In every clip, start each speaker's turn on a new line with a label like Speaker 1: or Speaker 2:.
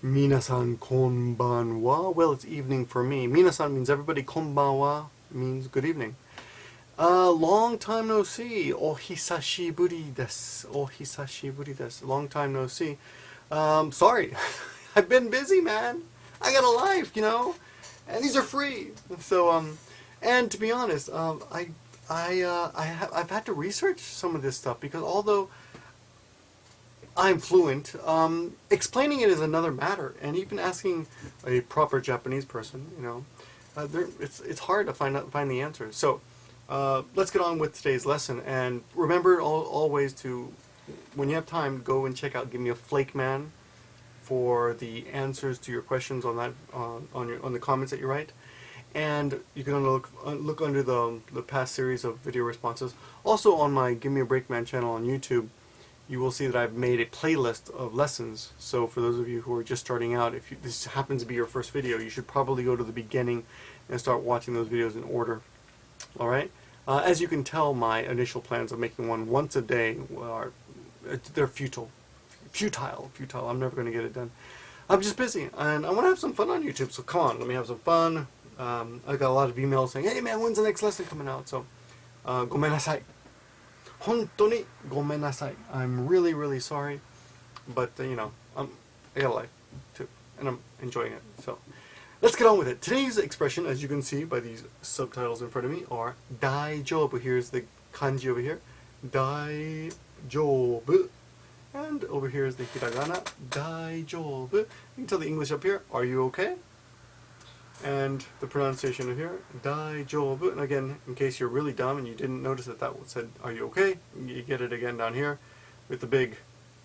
Speaker 1: Minasan konbanwa. Well, it's evening for me. Minasan means everybody. Konbanwa means good evening. Long time no see. Ohisashiburi desu. Ohisashiburi desu. Long time no see. Sorry. I've been busy, man. I got a life, and these are free. So, and to be honest, I've had to research some of this stuff because although I'm fluent, explaining it is another matter, and even asking a proper Japanese person, it's hard to find the answers. So, let's get on with today's lesson, and remember always to, when you have time, go and check out Gimmea-J-Lesson-Man for the answers to your questions on that on the comments that you write, and you can look under the past series of video responses. Also on my Gimmea-J-Lesson-Man channel on YouTube, you will see that I've made a playlist of lessons. So for those of you who are just starting out, if this happens to be your first video, you should probably go to the beginning and start watching those videos in order. All right. As you can tell, my initial plans of making one once a day they're futile. I'm never going to get it done. I'm just busy, and I want to have some fun on YouTube. So come on, let me have some fun. I got a lot of emails saying, "Hey man, when's the next lesson coming out?" So, gomenasai. Hontoni gomenasai. I'm really sorry, but I got a life too, and I'm enjoying it. So, let's get on with it. Today's expression, as you can see by these subtitles in front of me, are DAIJOUBU. Here's the kanji over here. DAIJOUBU. And over here is the hiragana, DAIJOUBU. You can tell the English up here, are you okay? And the pronunciation of here, DAIJOUBU. And again, in case you're really dumb and you didn't notice that said, are you okay? You get it again down here with the big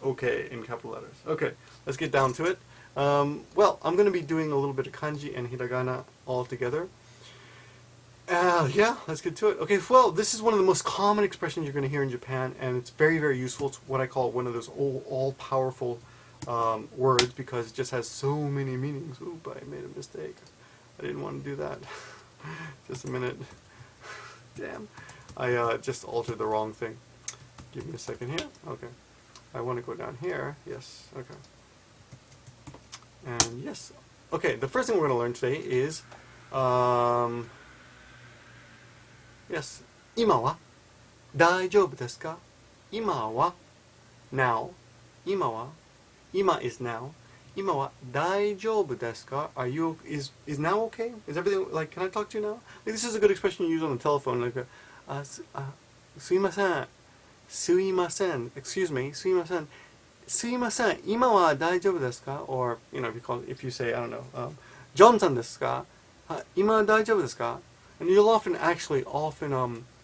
Speaker 1: okay in capital letters. Okay, let's get down to it. Well, I'm going to be doing a little bit of kanji and hiragana all together. Yeah, let's get to it. Okay, well, this is one of the most common expressions you're going to hear in Japan, and it's very useful. It's what I call one of those all-powerful words because it just has so many meanings. Oop, I made a mistake. I didn't want to do that. Just a minute. Damn. I just altered the wrong thing. Give me a second here. Okay. I want to go down here. Yes. Okay. And yes. Okay, the first thing we're going to learn today is... yes. 今は大丈夫ですか? 今は now. 今は 今 is now. 今は大丈夫ですか? Is now okay? Is everything like, can I talk to you now? Like, this is a good expression you use on the telephone. Like, すいません. すいません. Excuse me. すいません. すいません. 今は大丈夫ですか? Or, if you say, I don't know, John さんですか? 今は大丈夫ですか? And you'll often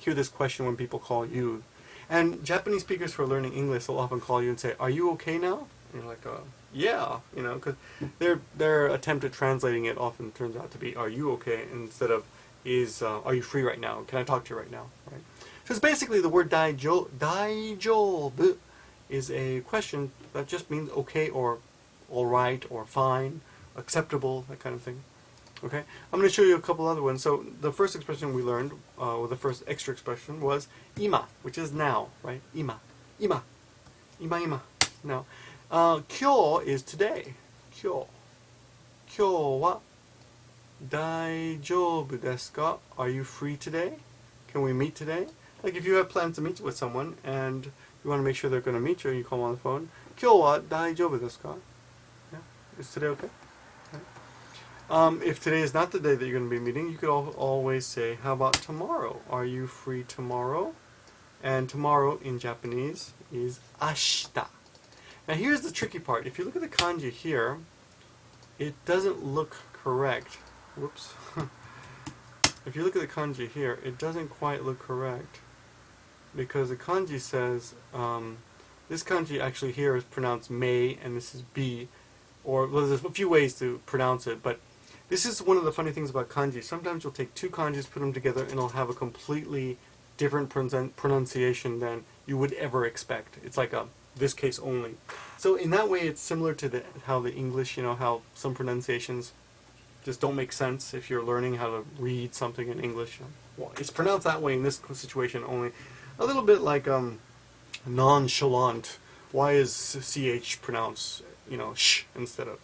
Speaker 1: hear this question when people call you. And Japanese speakers who are learning English will often call you and say, are you okay now? And you're like, yeah, because their attempt at translating it often turns out to be, are you okay? Instead of, are you free right now? Can I talk to you right now? Right? So it's basically the word daijoubu is a question that just means okay or all right or fine, acceptable, that kind of thing. Okay, I'm going to show you a couple other ones. So the first expression we learned, or the first extra expression, was ima, which is now, right? Ima, ima, ima, ima. Now, kyo is today. Kyo. Kyo wa daijoubu desu ka? Are you free today? Can we meet today? Like if you have plans to meet with someone and you want to make sure they're going to meet you, you call them on the phone. Kyo wa daijoubu desu ka? Yeah, is today okay? If today is not the day that you're going to be meeting, you could always say, how about tomorrow? Are you free tomorrow? And tomorrow in Japanese is ashita. Now here's the tricky part. If you look at the kanji here, it doesn't look correct. Whoops. If you look at the kanji here, it doesn't quite look correct. Because the kanji says, this kanji actually here is pronounced may, and this is be. Or, well, there's a few ways to pronounce it, but this is one of the funny things about kanji. Sometimes you'll take two kanjis, put them together, and it'll have a completely different pronunciation than you would ever expect. It's like this case only. So in that way, it's similar to how the English, how some pronunciations just don't make sense if you're learning how to read something in English. Well, it's pronounced that way in this situation only. A little bit like nonchalant. Why is CH pronounced, sh instead of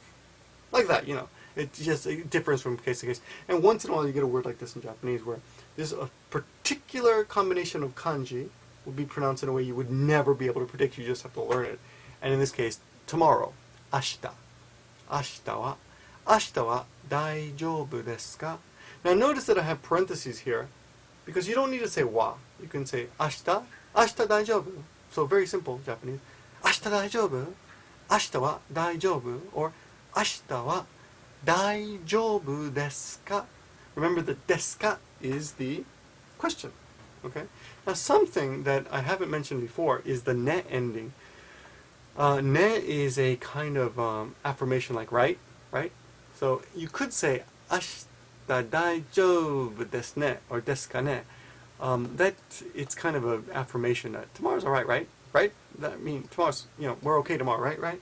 Speaker 1: Like that, you know. It just it differs from case to case. And once in a while you get a word like this in Japanese where there's a particular combination of kanji will be pronounced in a way you would never be able to predict. You just have to learn it. And in this case, tomorrow, ashita. Ashita wa daijoubu desu ka? Now notice that I have parentheses here because you don't need to say wa. You can say ashita daijoubu. So very simple Japanese. Ashita daijoubu? Ashita wa daijoubu? Or ashita wa daijoubu desu ka? Remember the desu ka is the question. Okay? Now something that I haven't mentioned before is the ne ending. Ne is a kind of affirmation like right? So you could say ashita daijoubu desu ne or desu ka ne. That it's kind of an affirmation that tomorrow's all right? That means tomorrow's, you know, we're okay tomorrow, right?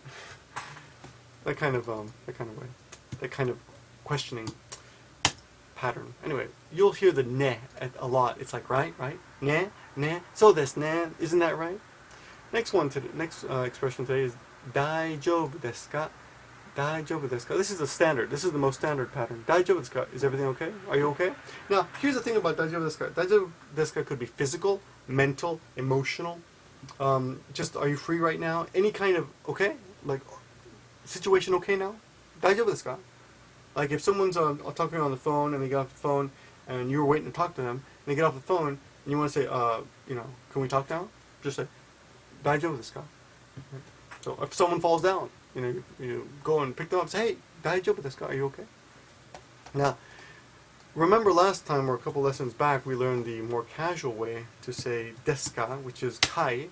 Speaker 1: that kind of way, that kind of questioning pattern. Anyway, you'll hear the ne a lot. It's like right, ne, so desu ne, isn't that right? Next expression today is daijoubu desu ka? Daijoubu desu ka? This is the standard. This is the most standard pattern. Daijoubu desu ka? Is everything okay? Are you okay? Now, here's the thing about daijoubu desu ka. Daijoubu desu ka could be physical, mental, emotional. Just are you free right now? Any kind of okay? Like situation okay now? Daijoubu desu ka? Like if someone's talking on the phone and they get off the phone and you're waiting to talk to them and they get off the phone and you want to say, you know, can we talk now? Just say, daijoubu desu ka? So if someone falls down, you know, you go and pick them up and say, hey, daijoubu desu ka? Are you okay? Now, remember last time or a couple lessons back we learned the more casual way to say desu ka, which is kai.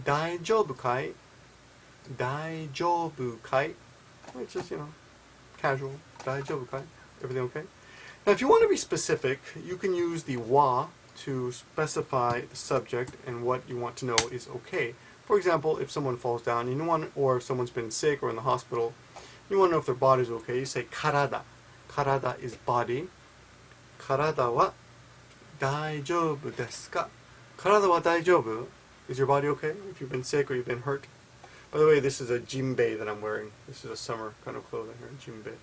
Speaker 1: Daijoubu kai? Daijoubu kai? Which is, you know, casual. Daijoubu kai? Everything okay? Now if you want to be specific, you can use the wa to specify the subject and what you want to know is okay. For example, if someone falls down, or if someone's been sick or in the hospital, you want to know if their body's okay. You say karada. Karada is body. Karada wa daijoubu desu ka? Karada wa daijoubu? Is your body okay? If you've been sick or you've been hurt. By the way, this is a jimbei that I'm wearing. This is a summer kind of clothing here, jimbei.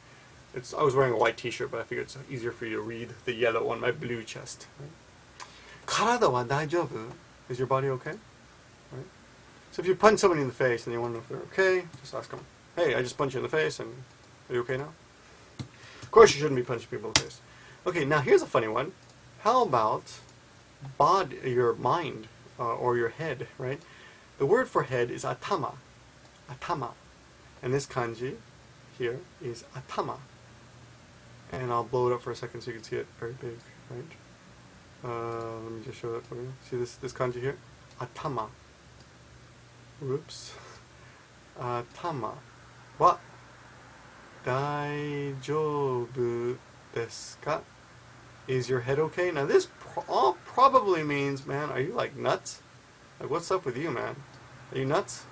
Speaker 1: I was wearing a white t-shirt, but I figured it's easier for you to read the yellow on my blue chest. Right? Karada wa daijoubu? Is your body okay? Right? So if you punch somebody in the face and you want to know if they're okay, just ask them, hey, I just punched you in the face, and are you okay now? Of course you shouldn't be punching people in the face. Okay, now here's a funny one. How about your mind or your head, right? The word for head is atama. Atama. And this kanji here is atama. And I'll blow it up for a second so you can see it very big, right? Let me just show that for you. See this kanji here? Atama. Whoops. Atama wa daijoubu desu ka? Is your head okay? Now this all probably means, man, are you like nuts? Like what's up with you, man? Are you nuts?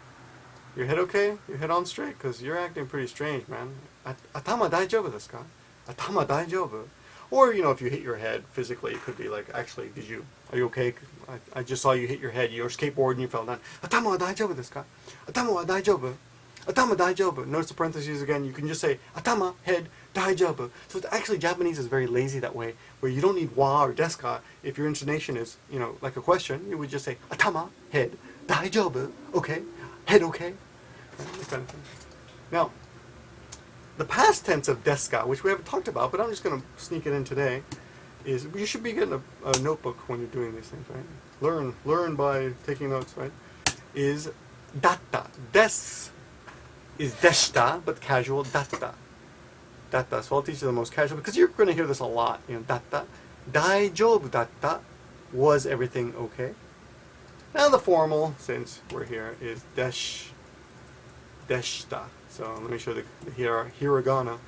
Speaker 1: Your head okay? Your head on straight? Because you're acting pretty strange, man. Atama daijoubu desu ka? Atama daijoubu? Or, you know, if you hit your head physically, it could be like, actually, are you okay? I just saw you hit your head. You're skateboarding, you fell down. Atama wa daijoubu desu ka? Atama wa daijoubu? Atama daijoubu. Notice the parentheses again. You can just say, atama, head, daijoubu. So actually, Japanese is very lazy that way, where you don't need wa or desu ka. If your intonation is, you know, like a question, you would just say, atama, head, daijoubu, okay, head okay. Right? That kind of thing. Now, the past tense of desu ka, which we haven't talked about, but I'm just going to sneak it in today, is you should be getting a notebook when you're doing these things, right? Learn by taking notes, right? Is datta. Des is deshita, but casual, datta. Datta. So I'll teach you the most casual, because you're going to hear this a lot, you know, datta. Daijoubu datta. Was everything okay? Now the formal, since we're here, is deshita. So let me show the hiragana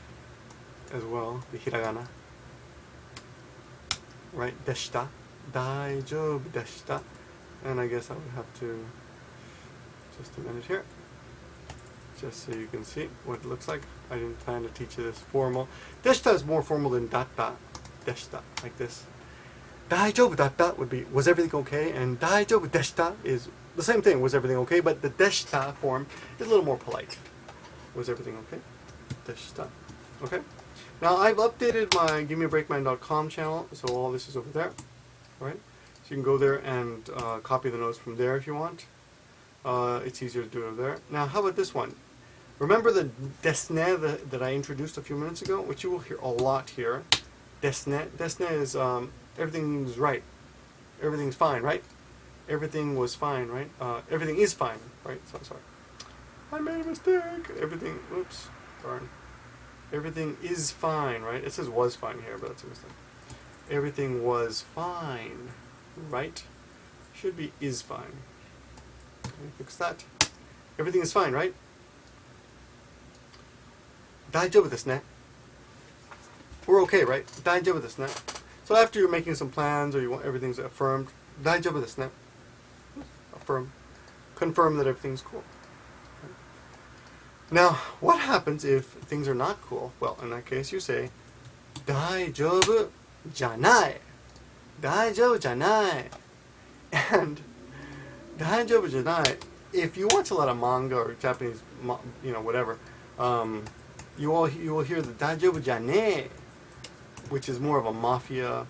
Speaker 1: as well, the hiragana. Right, deshita. Daijoubu deshita. And I guess I would have to, just a minute here, just so you can see what it looks like. I didn't plan to teach you this formal. Deshita is more formal than datta. Deshita, like this. Daijoubu datta would be, was everything okay? And daijoubu deshita is the same thing, was everything okay? But the deshita form is a little more polite. Was everything okay? deshita. Okay? Now, I've updated my Gimmea-Breakman.com channel, so all this is over there. Alright? So you can go there and copy the notes from there if you want. It's easier to do it over there. Now, how about this one? Remember the desne that I introduced a few minutes ago, which you will hear a lot here. Desne. Desne is everything's right. Everything's fine, right? Everything was fine, right? Everything is fine, right? So sorry. I made a mistake. Everything, oops, darn. Everything is fine, right? It says was fine here, but that's a mistake. Everything was fine, right? Should be is fine. Let me fix that. Everything is fine, right? 大丈夫ですね. We're okay, right? 大丈夫ですね. So after you're making some plans or you want everything's affirmed, 大丈夫ですね. Affirm. Confirm that everything's cool. Now, what happens if things are not cool? Well, in that case, you say, 大丈夫じゃない. 大丈夫じゃない. And 大丈夫じゃない. If you watch a lot of manga or Japanese, whatever, you will hear the 大丈夫じゃねえ, which is more of a mafia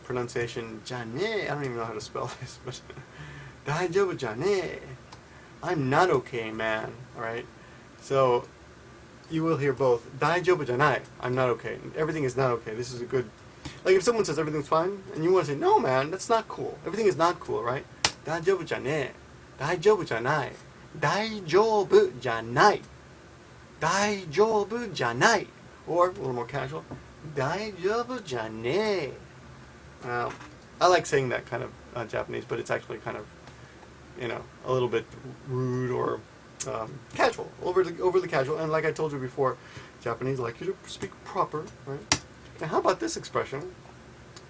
Speaker 1: pronunciation. じゃねえ. I don't even know how to spell this, but 大丈夫じゃねえ. I'm not okay, man. Alright? So, you will hear both. 大丈夫じゃない. I'm not okay. Everything is not okay. This is a good... Like if someone says everything's fine, and you want to say, no, man, that's not cool. Everything is not cool, right? 大丈夫じゃねえ. 大丈夫じゃない. 大丈夫じゃない. 大丈夫じゃない. Or, a little more casual, 大丈夫じゃねえ. I like saying that kind of Japanese, but it's actually kind of, a little bit rude or casual, over the casual. And like I told you before, Japanese like you to speak proper, right? Now, how about this expression?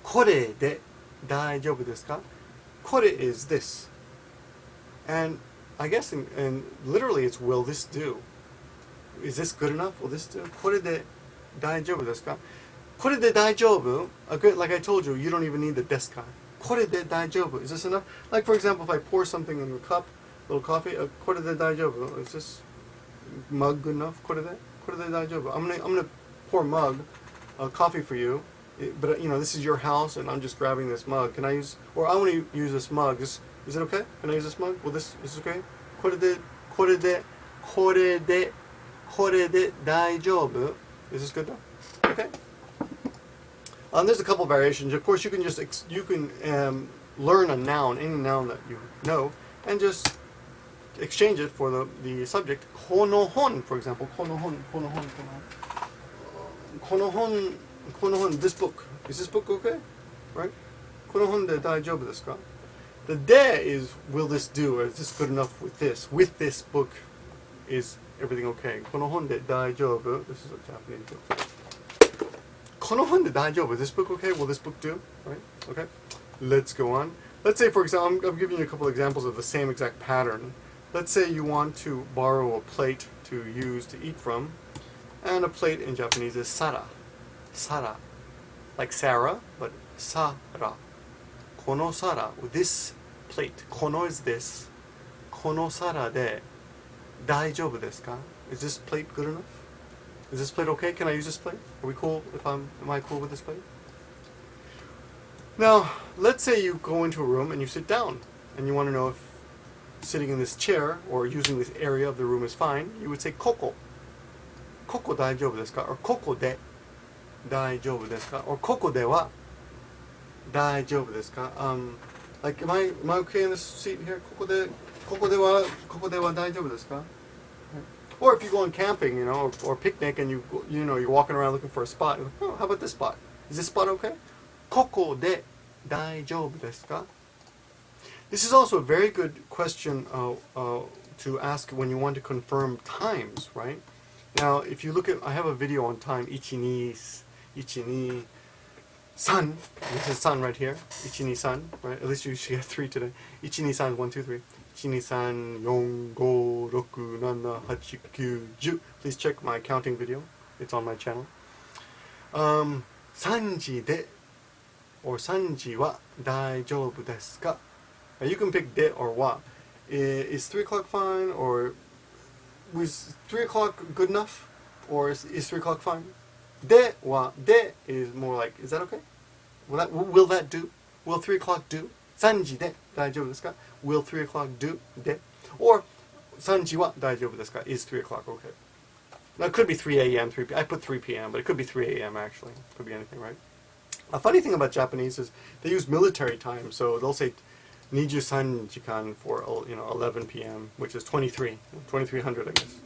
Speaker 1: これで大丈夫ですか? これ is this. And I guess in literally it's will this do? Is this good enough? Will this do? これで大丈夫ですか? これで大丈夫? Like I told you, you don't even need the ですか. これで大丈夫? Is this enough? Like for example, if I pour something in the cup, a little coffee, これで大丈夫? Is this mug good enough? これで大丈夫? I'm gonna pour coffee for you, but this is your house and I'm just grabbing this mug. Can I use, or I want to use this mug. Is it okay? Can I use this mug? Is this okay? これで大丈夫? Is this good enough? Okay. There's a couple variations. Of course, you can learn a noun, any noun that you know, and just exchange it for the subject. この本, for example. この本. この本, this book. Is this book okay? Right? この本で大丈夫ですか? The de is, will this do? Or is this good enough with this? With this book, is everything okay? この本で大丈夫? This is a Japanese book. この本で大丈夫? Is this book okay? Will this book do? Right? Okay. Let's go on. Let's say, for example, I'm giving you a couple examples of the same exact pattern. Let's say you want to borrow a plate to use to eat from. And a plate in Japanese is sara. Sara. Like Sarah, but sara. この皿, this plate. この is this. この皿で大丈夫ですか? Is this plate good enough? Is this plate okay? Can I use this plate? Are we cool? Am I cool with this plate? Now, let's say you go into a room and you sit down, and you want to know if sitting in this chair or using this area of the room is fine. You would say ここ. ここ大丈夫ですか? Or ここで大丈夫ですか? Or ここでは大丈夫ですか? Like, am I okay in this seat here? ここでは大丈夫ですか? Or if you go on camping, or picnic, and you're walking around looking for a spot. Oh, how about this spot? Is this spot okay? ここで大丈夫ですか? This is also a very good question to ask when you want to confirm times, right? Now, if you look at, I have a video on time, 1, 2, 3. This is sun right here. 1, 2, 3, right? At least you should get 3 today. 1, 2, 3, 1, 2, 3. 1, 2, 3, 4, 5, 6, 7, 8, 9, 10. Please check my counting video. It's on my channel. 3時で or 3時は大丈夫ですか? You can pick de or wa. Is 3 o'clock fine, or was 3 o'clock good enough? Or is 3 o'clock fine? De is more like, is that okay? Will that do? Will 3 o'clock do? 3時で大丈夫ですか? Will 3 o'clock do? De? Or 3時は大丈夫ですか? Is 3 o'clock okay? Now it could be 3 a.m., 3 p.m. I put 3 p.m., but it could be 3 a.m. actually. It could be anything, right? A funny thing about Japanese is they use military time, so they'll say 23 jikan for 11 p.m., which is 2300, I guess.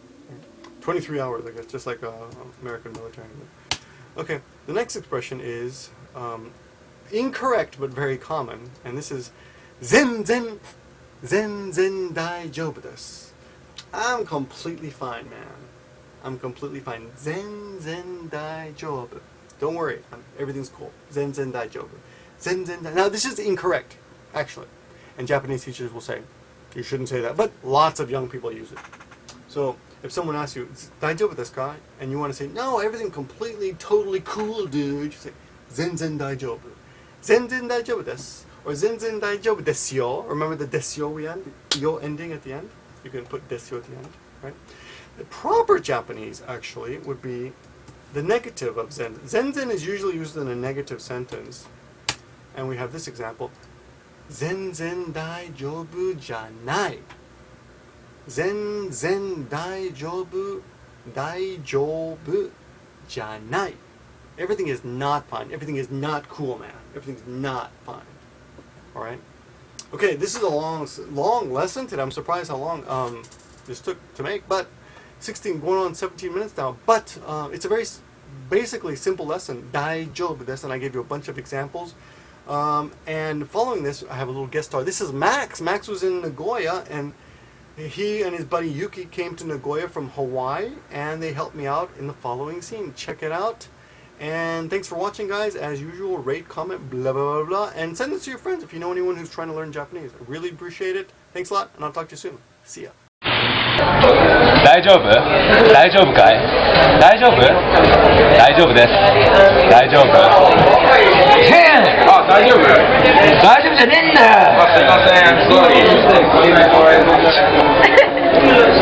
Speaker 1: 23 hours, I guess, just like American military. Okay, the next expression is incorrect but very common, and this is 全然大丈夫です. I'm completely fine, man. I'm completely fine. 全然大丈夫. Don't worry, everything's cool. 全然大丈夫. Now this is incorrect, actually. And Japanese teachers will say, you shouldn't say that, but lots of young people use it. So if someone asks you, 大丈夫ですか? And you want to say, no, everything completely, totally cool, dude. You say, 全然大丈夫. 全然大丈夫です. Or 全然大丈夫ですよ. Remember the ですよwe end? Yo ending at the end? You can put ですよat the end, right? The proper Japanese, actually, would be the negative of zen. Zen is usually used in a negative sentence. And we have this example. 全然大丈夫じゃない. 全然大丈夫じゃない. Everything is not fine. Everything is not cool, man. Everything's not fine. Alright? Okay, this is a long lesson today. I'm surprised how long this took to make, but 16 going on 17 minutes now. But it's a very basically simple lesson. 大丈夫です, and I gave you a bunch of examples. And following this, I have a little guest star. This is Max. Max was in Nagoya, and he and his buddy Yuki came to Nagoya from Hawaii, and they helped me out in the following scene. Check it out. And thanks for watching, guys. As usual, rate, comment, blah, blah, blah, blah. And send this to your friends if you know anyone who's trying to learn Japanese. I really appreciate it. Thanks a lot, and I'll talk to you soon. See ya.
Speaker 2: 大丈夫？大丈夫かい？大丈夫？大丈夫です。大丈夫？あ、大丈夫？大丈夫じゃねえんだよ。あ、すいません。